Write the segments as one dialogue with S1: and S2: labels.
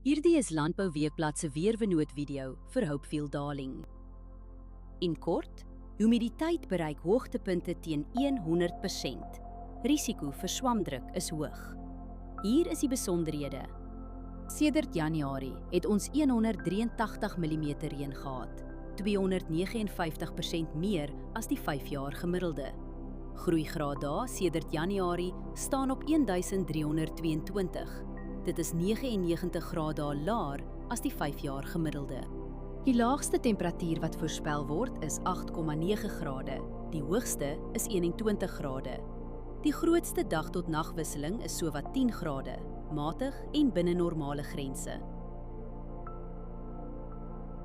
S1: Hierdie is Landbou Weekblad se weervernoot-video vir Hopefield Darling. In kort, humiditeit bereik hoogtepunte teen 100%. Risiko vir swamdruk is hoog. Hier is die besonderhede. Sedert Januarie het ons 183 mm reën gehad, 259% meer as die 5 jaar gemiddelde. Groeigraad daar sedert Januarie staan op 1322. Dit is 99 grade laer as die 5 jaar gemiddelde. Die laagste temperatuur wat voorspel word is 8,9 grade, die hoogste is 21 grade. Die grootste dag tot nagwisseling is sowat 10 grade, matig en binne normale grense.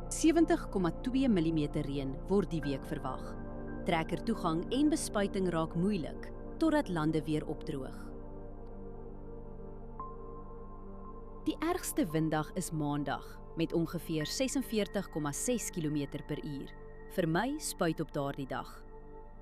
S1: 70,2 mm reën word die week verwag. Trekkertoegang en bespuiting raak moeilik totdat lande weer opdroog. Die ergste winddag is Maandag met ongeveer 46,6 km/h. Vir my spuit op daardie dag.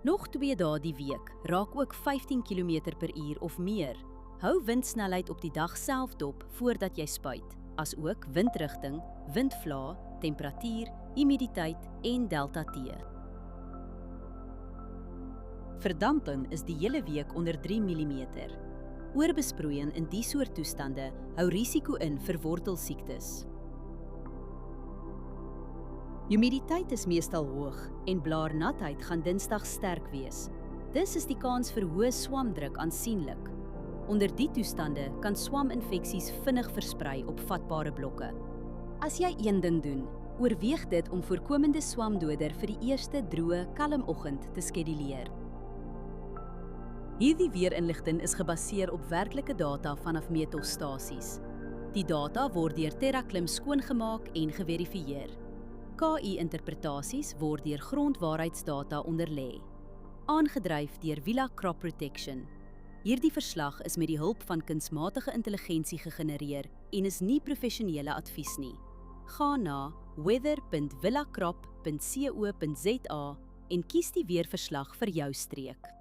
S1: Nog 2 dae die week raak ook 15 km/h of meer. Hou windsnelheid op die dag self dop voordat jy spuit, as ook windrigting, windvlae, temperatuur, humiditeit en delta T. Verdamping is die hele week onder 3 mm. Oorbesproeiing in die soort toestande hou risiko in vir wortelsiektes. Humiditeit is meestal hoog en blaarnatheid gaan Dinsdag sterk wees. Dis is die kans vir hoë swamdruk aansienlik. Onder die toestande kan swaminfeksies vinnig versprei op vatbare blokke. As jy een ding doen, oorweeg dit om voorkomende swamdoder vir die eerste droë, kalm oggend te skeduleer. Hierdie weerinligting is gebaseer op werklike data vanaf meetstasies. Die data word deur TerraClim skoongemaak en geverifieer. KI-interpretasies word deur grondwaarheidsdata onderlê. Aangedryf deur Villa Crop Protection. Hierdie verslag is met die hulp van kunsmatige intelligensie gegenereer en is nie professionele advies nie. Gaan na weather.villacrop.co.za en kies die weerverslag vir jou streek.